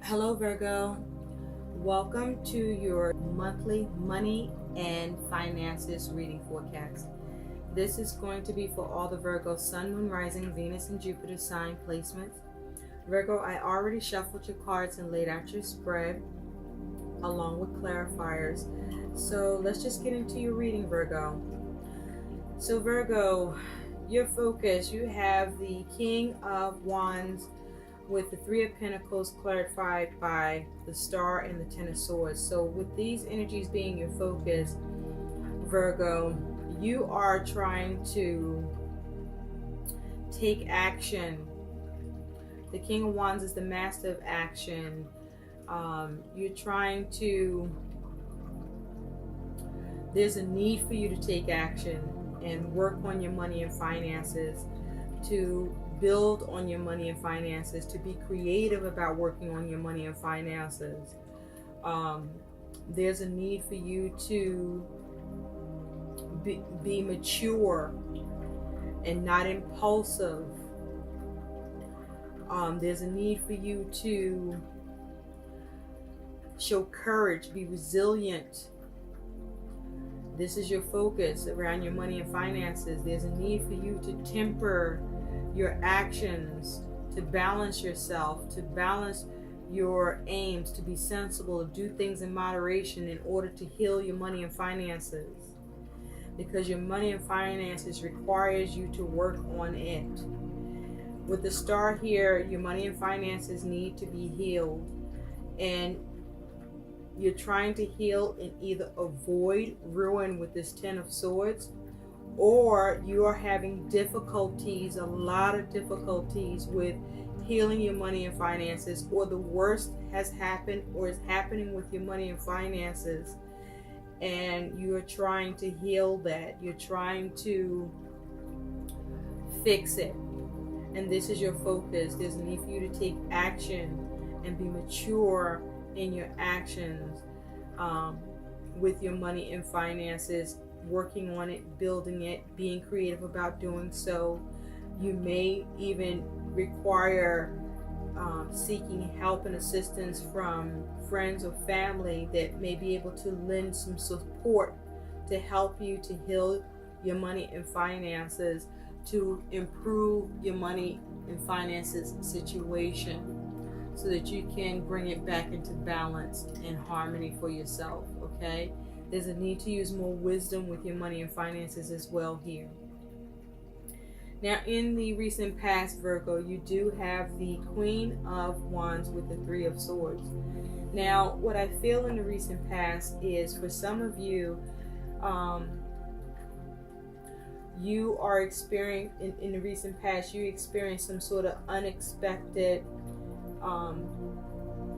Hello, Virgo. Welcome to your monthly money and finances reading forecast. This is going to be for all the Virgo Sun, Moon, Rising, Venus, and Jupiter sign placements. Virgo, I already shuffled your cards and laid out your spread along with clarifiers. So let's just get into your reading, Virgo. So Virgo, your focus, you have the King of Wands with the Three of Pentacles clarified by the Star and the Ten of Swords. So with these energies being your focus, Virgo, you are trying to take action. The King of Wands is the master of action. You're trying to, there's a need for you to take action and work on your money and finances, to build on your money and finances, to be creative about working on your money and finances. There's a need for you to be mature and not impulsive. There's a need for you to show courage, be resilient. This is your focus around your money and finances. There's a need for you to temper your actions, to balance yourself, to balance your aims, to be sensible, to do things in moderation in order to heal your money and finances. Because your money and finances requires you to work on it. With the Star here, your money and finances need to be healed. And you're trying to heal and either avoid ruin with this Ten of Swords, or you are having difficulties, a lot of difficulties with healing your money and finances, or the worst has happened or is happening with your money and finances, and you are trying to heal that. You're trying to fix it. And this is your focus. There's a need for you to take action and be mature in your actions with your money and finances, working on it, building it, being creative about doing so. You may even require seeking help and assistance from friends or family that may be able to lend some support to help you to heal your money and finances, to improve your money and finances situation, so that you can bring it back into balance and harmony for yourself, okay? There's a need to use more wisdom with your money and finances as well here. Now, in the recent past, Virgo, you do have the Queen of Wands with the Three of Swords. Now, what I feel in the recent past is, for some of you, you are experiencing, in the recent past, you experienced some sort of unexpected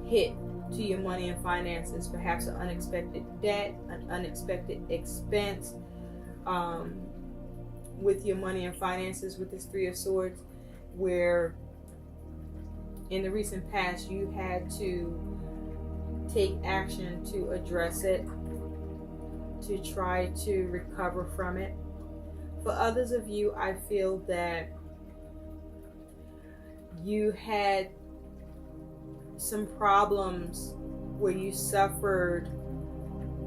hit to your money and finances, perhaps an unexpected debt, an unexpected expense with your money and finances with this Three of Swords, where in the recent past you had to take action to address it, to try to recover from it. For others of you, I feel that you had some problems where you suffered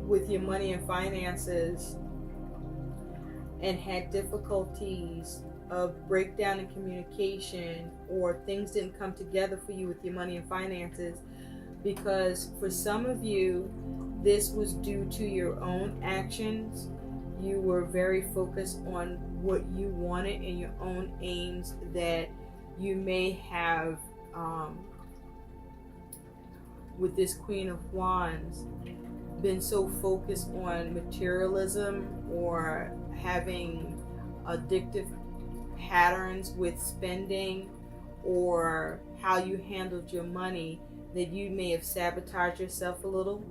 with your money and finances and had difficulties of breakdown in communication, or things didn't come together for you with your money and finances, because for some of you this was due to your own actions. You were very focused on what you wanted and your own aims, that you may have with this Queen of Wands been so focused on materialism or having addictive patterns with spending, or how you handled your money, that you may have sabotaged yourself a little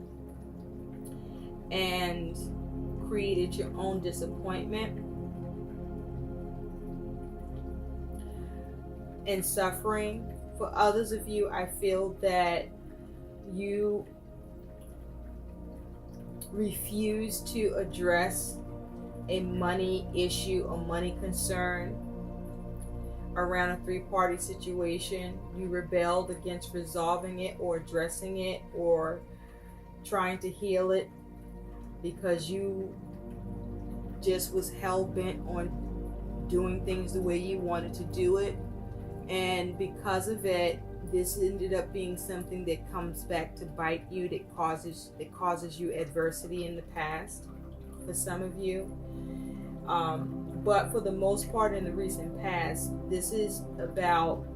and created your own disappointment and suffering. For others of you, I feel that you refuse to address a money issue or money concern around a three-party situation. You rebelled against resolving it or addressing it or trying to heal it because you just was hell-bent on doing things the way you wanted to do it. And because of it, this ended up being something that comes back to bite you, that causes you adversity in the past for some of you. But for the most part in the recent past, this is about,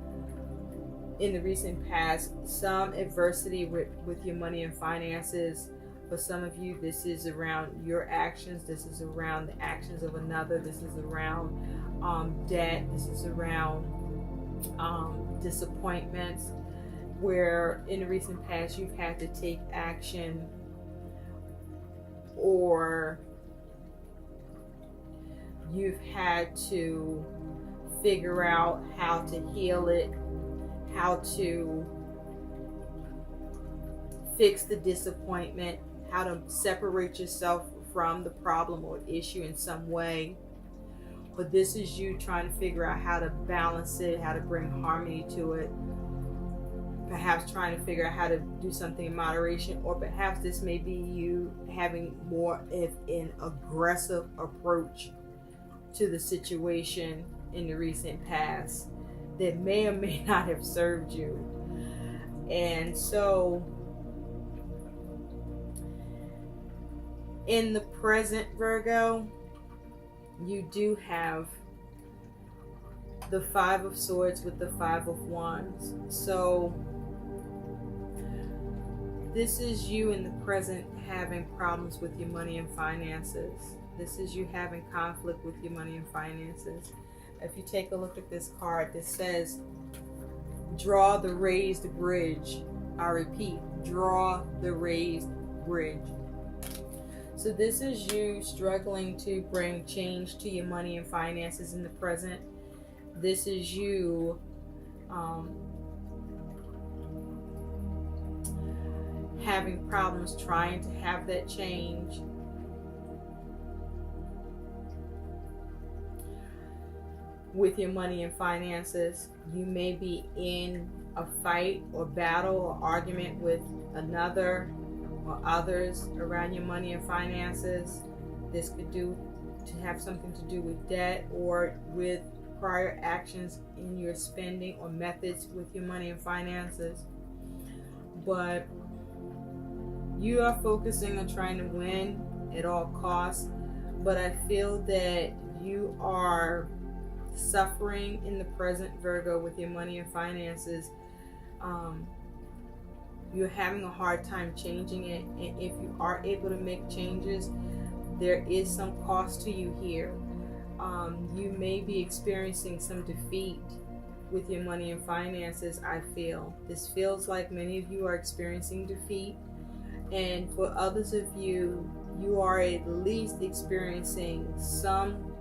in the recent past, some adversity with your money and finances. For some of you, this is around your actions. This is around the actions of another. This is around debt. This is around disappointments, where in the recent past you've had to take action, or you've had to figure out how to heal it, how to fix the disappointment, how to separate yourself from the problem or issue in some way. But this is you trying to figure out how to balance it, how to bring harmony to it. Perhaps trying to figure out how to do something in moderation, or perhaps this may be you having more of an aggressive approach to the situation in the recent past that may or may not have served you. And so in the present, Virgo, you do have the Five of Swords with the Five of Wands. So this is you in the present having problems with your money and finances. This is you having conflict with your money and finances. If you take a look at this card, this says, draw the raised bridge. I repeat, draw the raised bridge. So this is you struggling to bring change to your money and finances in the present. This is you having problems trying to have that change. With your money and finances. You may be in a fight or battle or argument with another or others around your money and finances. This could have something to do with debt or with prior actions in your spending or methods with your money and finances. But you are focusing on trying to win at all costs. But I feel that you are suffering in the present, Virgo, with your money and finances. You're having a hard time changing it, and if you are able to make changes, there is some cost to you here. You may be experiencing some defeat with your money and finances. I feel this feels like many of you are experiencing defeat, and for others of you, you are at least experiencing some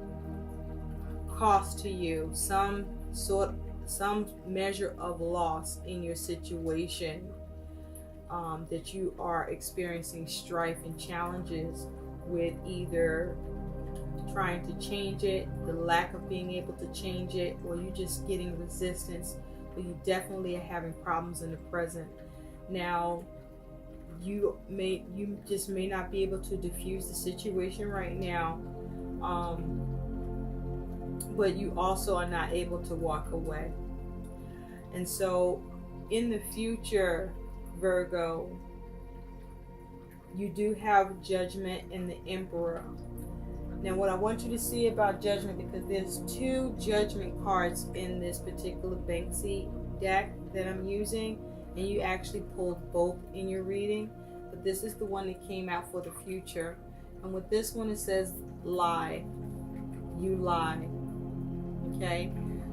cost to you, some measure of loss in your situation, that you are experiencing strife and challenges with, either trying to change it, the lack of being able to change it, or you just getting resistance, but you definitely are having problems in the present. Now, you just may not be able to diffuse the situation right now, but you also are not able to walk away. And so in the future, Virgo, you do have Judgment and the Emperor. Now what I want you to see about Judgment, because there's two Judgment cards in this particular Banksy deck that I'm using, and you actually pulled both in your reading, but this is the one that came out for the future. And with this one, it says lie. You lie. Okay,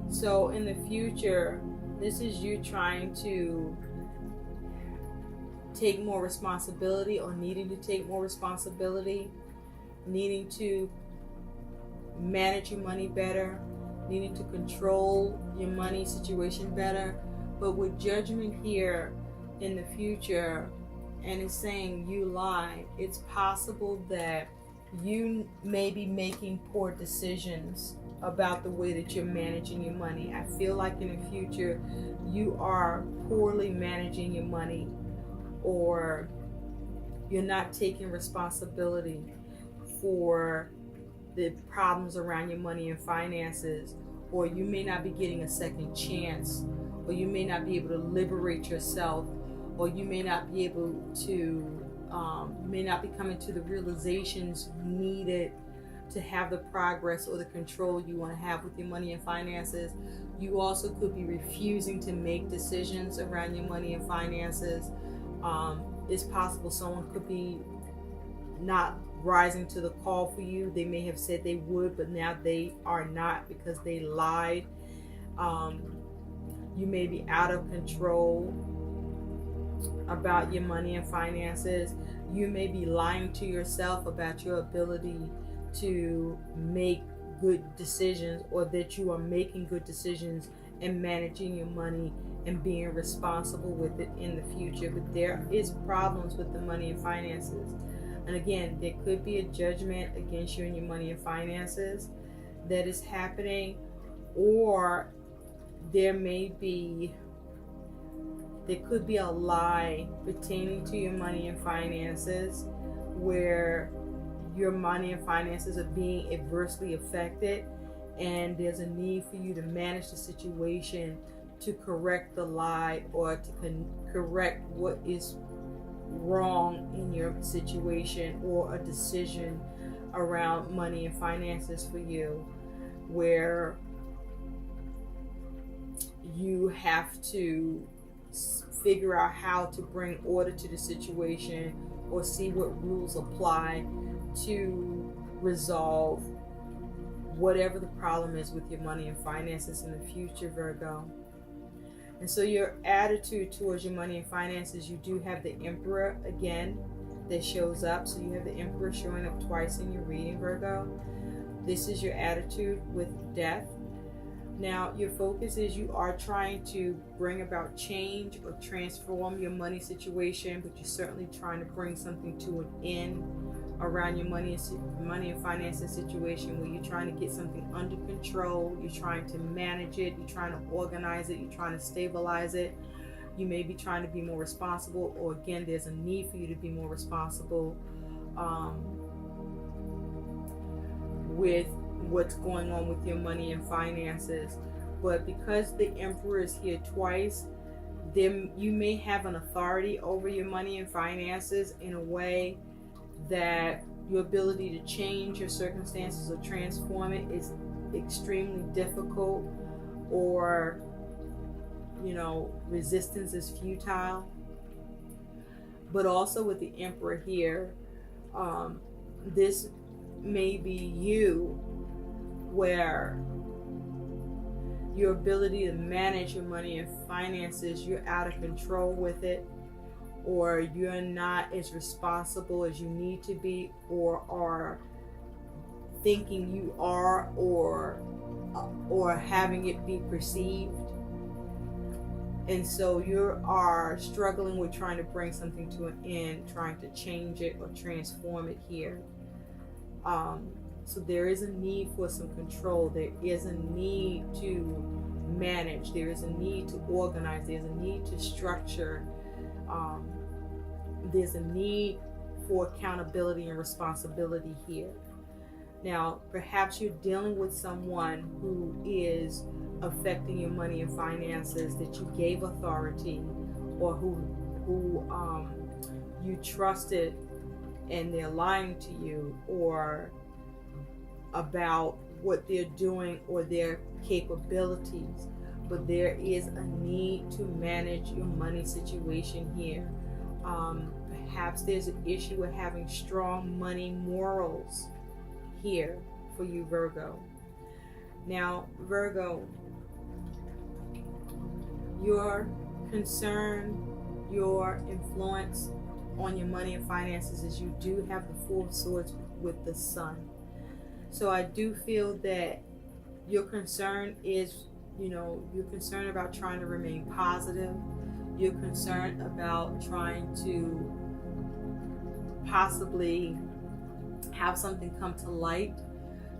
so in the future, this is you trying to take more responsibility, or needing to take more responsibility, needing to manage your money better, needing to control your money situation better. But with Judgment here in the future, and it's saying you lie, it's possible that you may be making poor decisions about the way that you're managing your money. I feel like in the future you are poorly managing your money, or you're not taking responsibility for the problems around your money and finances, or you may not be getting a second chance, or you may not be able to liberate yourself, or you may not be able to may not be coming to the realizations needed to have the progress or the control you want to have with your money and finances. You also could be refusing to make decisions around your money and finances. It's possible someone could be not rising to the call for you. They may have said they would, but now they are not because they lied. You may be out of control about your money and finances. You may be lying to yourself about your ability to make good decisions, or that you are making good decisions and managing your money and being responsible with it in the future. But there is problems with the money and finances. And again, there could be a judgment against you and your money and finances that is happening, or there could be a lie pertaining to your money and finances where your money and finances are being adversely affected, and there's a need for you to manage the situation to correct the lie, or to correct what is wrong in your situation, or a decision around money and finances for you where you have to figure out how to bring order to the situation, or see what rules apply to resolve whatever the problem is with your money and finances in the future, Virgo. And so your attitude towards your money and finances, you do have the Emperor again that shows up. So you have the Emperor showing up twice in your reading, Virgo. This is your attitude with death. Now, your focus is you are trying to bring about change or transform your money situation, but you're certainly trying to bring something to an end around your money and finances situation, where you're trying to get something under control, you're trying to manage it, you're trying to organize it, you're trying to stabilize it. You may be trying to be more responsible, or again, there's a need for you to be more responsible with what's going on with your money and finances. But because the Emperor is here twice, then you may have an authority over your money and finances in a way that your ability to change your circumstances or transform it is extremely difficult, or resistance is futile. But also with the Emperor here, this may be you, where your ability to manage your money and finances, you're out of control with it, or you're not as responsible as you need to be, or are thinking you are, or having it be perceived. And so you are struggling with trying to bring something to an end, trying to change it or transform it here. So there is a need for some control. There is a need to manage. There is a need to organize. There's a need to structure. There's a need for accountability and responsibility here. Now, perhaps you're dealing with someone who is affecting your money and finances that you gave authority, or who you trusted, and they're lying to you, or about what they're doing or their capabilities. But there is a need to manage your money situation here. Perhaps there's an issue with having strong money morals here for you, Virgo. Now, Virgo, your concern, your influence on your money and finances is you do have the Four of Swords with the Sun. So I do feel that your concern is, you're concerned about trying to remain positive. You're concerned about trying to possibly have something come to light.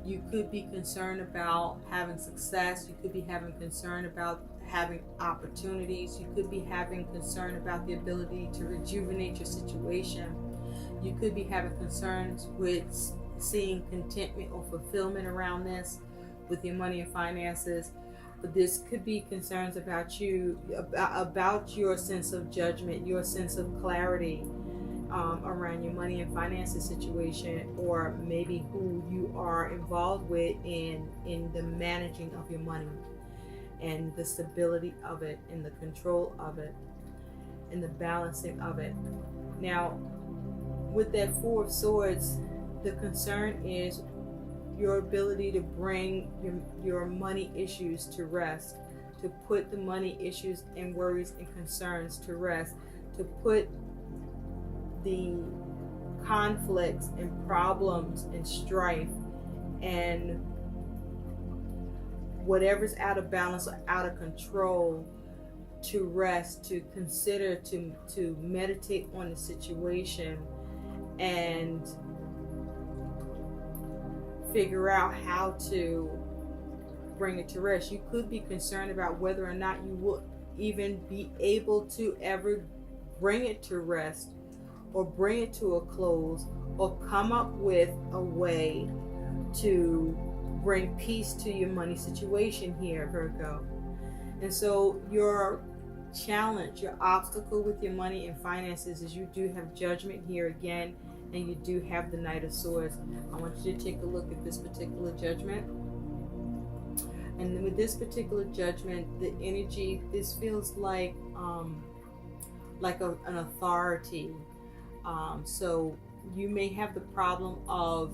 You could be concerned about having success. You could be having concern about having opportunities. You could be having concern about the ability to rejuvenate your situation. You could be having concerns with seeing contentment or fulfillment around this with your money and finances. But this could be concerns about you, about your sense of judgment, your sense of clarity around your money and finances situation, or maybe who you are involved with in the managing of your money and the stability of it and the control of it and the balancing of it. Now, with that Four of Swords, the concern is your ability to bring your money issues to rest, to put the money issues and worries and concerns to rest, to put the conflicts and problems and strife and whatever's out of balance or out of control to rest, to consider, to meditate on the situation and figure out how to bring it to rest. You could be concerned about whether or not you will even be able to ever bring it to rest or bring it to a close or come up with a way to bring peace to your money situation here, Virgo. And so your challenge, your obstacle with your money and finances is you do have judgment here again, and you do have the Knight of Swords. I want you to take a look at this particular judgment. And with this particular judgment, the energy, this feels like an authority. So you may have the problem of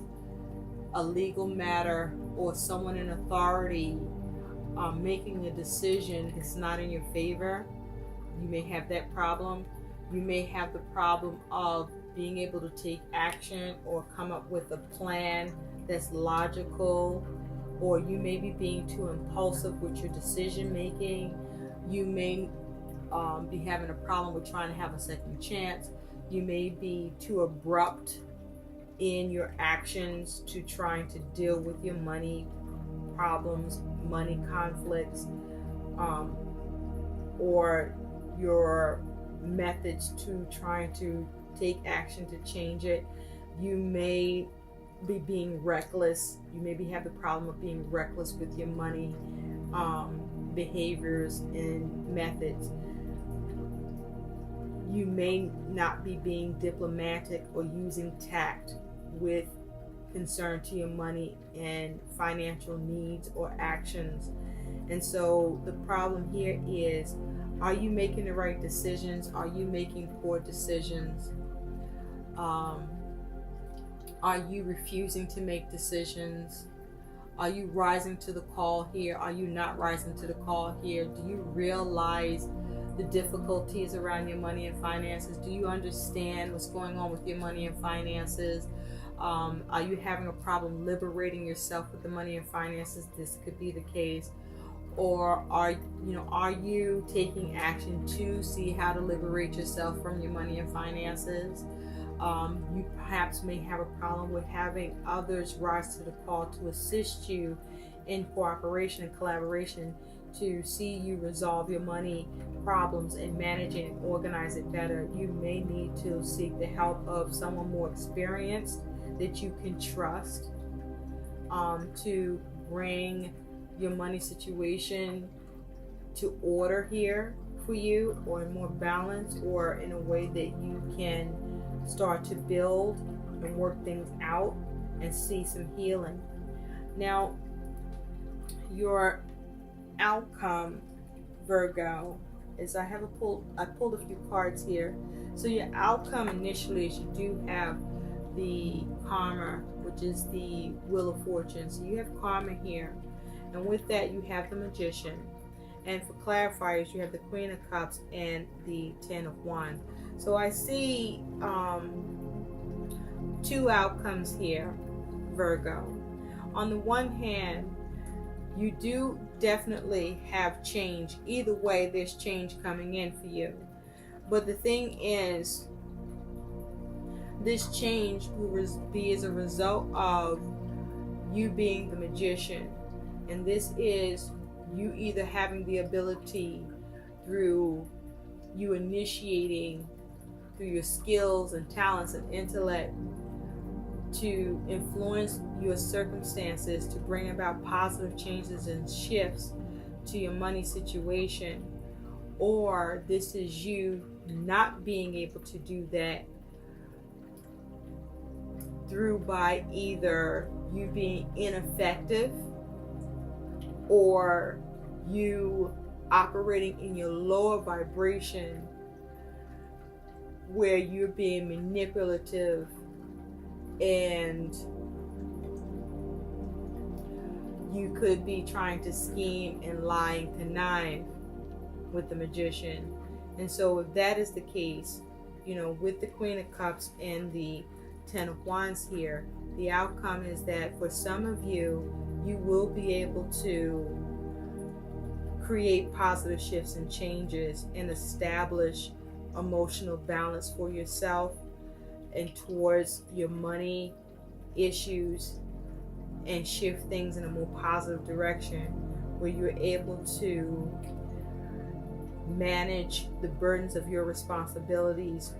a legal matter or someone in authority making a decision that's not in your favor. You may have that problem. You may have the problem of being able to take action or come up with a plan that's logical, or you may be being too impulsive with your decision making. You may be having a problem with trying to have a second chance. You may be too abrupt in your actions to trying to deal with your money problems, money conflicts, or your methods to trying to take action to change it. You may be being reckless. You maybe have the problem of being reckless with your money behaviors and methods. You may not be being diplomatic or using tact with concern to your money and financial needs or actions. And so the problem here is, are you making the right decisions? Are you making poor decisions? Are you refusing to make decisions? Are you rising to the call here? Are you not rising to the call here? Do you realize the difficulties around your money and finances? Do you understand what's going on with your money and finances? Are you having a problem liberating yourself with the money and finances? This could be the case. Or are you taking action to see how to liberate yourself from your money and finances? You perhaps may have a problem with having others rise to the call to assist you in cooperation and collaboration to see you resolve your money problems and manage it and organize it better. You may need to seek the help of someone more experienced that you can trust to bring your money situation to order here for you, or in more balance, or in a way that you can start to build and work things out and see some healing. Now, your outcome, Virgo, is I pulled a few cards here. So your outcome initially is you do have the karma, which is the wheel of fortune. So you have karma here, and with that you have the magician, and for clarifiers you have the Queen of Cups and the Ten of Wands. So I see two outcomes here, Virgo. On the one hand, you do definitely have change. Either way, there's change coming in for you. But the thing is, this change will be as a result of you being the magician. And this is you either having the ability through you initiating through your skills and talents and intellect to influence your circumstances to bring about positive changes and shifts to your money situation, or this is you not being able to do that through by either you being ineffective or you operating in your lower vibration where you're being manipulative and you could be trying to scheme and lie and connive with the magician. And so if that is the case, you know, with the Queen of Cups and the Ten of Wands here, the outcome is that for some of you, you will be able to create positive shifts and changes and establish emotional balance for yourself and towards your money issues, and shift things in a more positive direction where you're able to manage the burdens of your responsibilities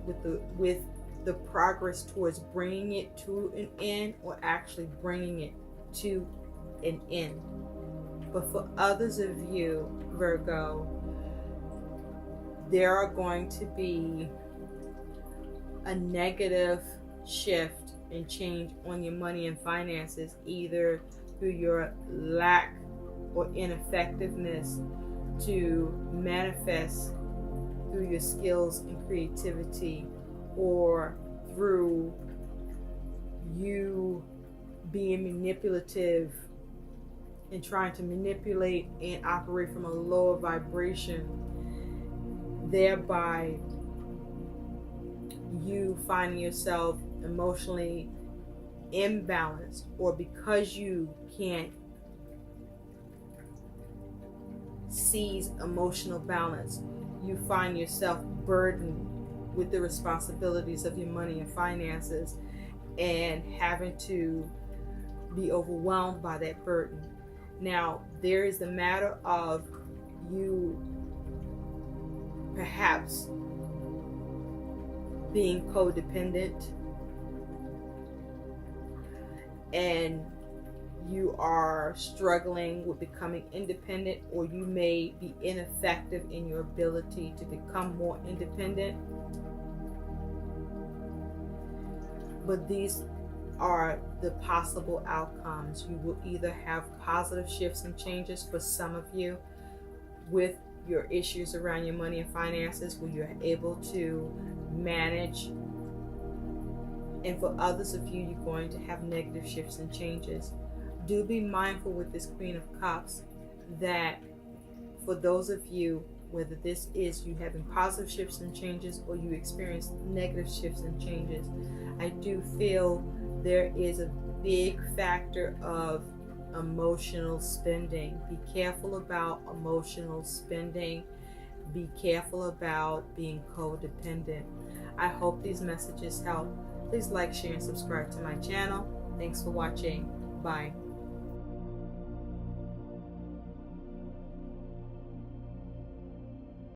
with the progress towards bringing it to an end, or actually bringing it to an end. But for others of you, Virgo, there are going to be a negative shift and change on your money and finances, either through your lack or ineffectiveness to manifest through your skills and creativity, or through you being manipulative and trying to manipulate and operate from a lower vibration, thereby you finding yourself emotionally imbalanced, or because you can't seize emotional balance, you find yourself burdened with the responsibilities of your money and finances and having to be overwhelmed by that burden. Now, there is the matter of you perhaps being codependent, and you are struggling with becoming independent, or you may be ineffective in your ability to become more independent. But these are the possible outcomes. You will either have positive shifts and changes for some of you with your issues around your money and finances, where you're able to manage, and for others of you, you're going to have negative shifts and changes. Do be mindful with this Queen of Cups that for those of you, whether this is you having positive shifts and changes or you experience negative shifts and changes, I do feel there is a big factor of emotional spending. Be careful about emotional spending. Be careful about being codependent. I hope these messages help. Please like, share, and subscribe to my channel. Thanks for watching. Bye.